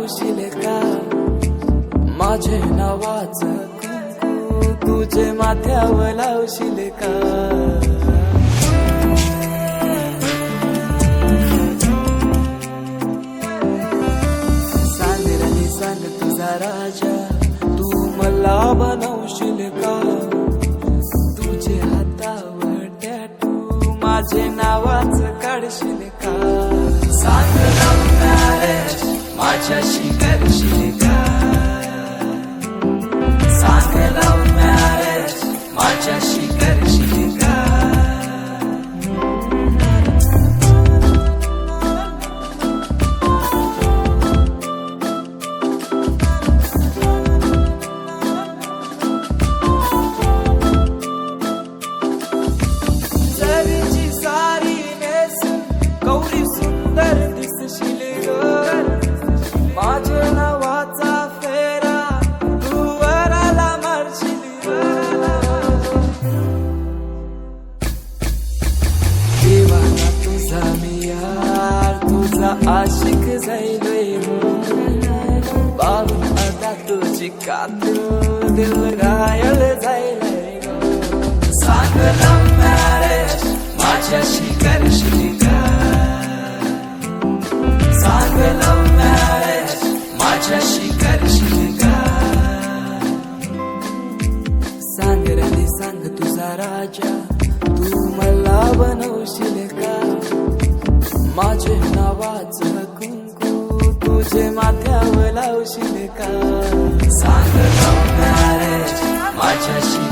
बनवशील का माझे नावाचं कुंकू तुझे माथ्यावर लावशील का सांग तुझा राजा तू मला बनवशील का तुझे हातावर टॅटू माझे नावाचं काढशील का सांग लव्ह मॅरेज माझ्याशी करशील का सांग लव्ह मॅरेज माझ्याशी करशील का गौरी सुंदर दिसशील ग माझ्या नावाचा फेरा तू वराला मारशील देवाना तुझा मी यार तुझा आशिक जाईलोय बाबू आता तुझी कातू दिल घायल जाईलय सांग लव्ह मॅरेज माझ्याशी करशील का सांग लव्ह मॅरेज माझ्याशी करशील का सांग रे सांग तुझा राजा तू मला बनवशील का माझे नावाचं कुंकू तुझे माथ्यावर लावशील का सांग लव्ह मॅरेज माझ्याशी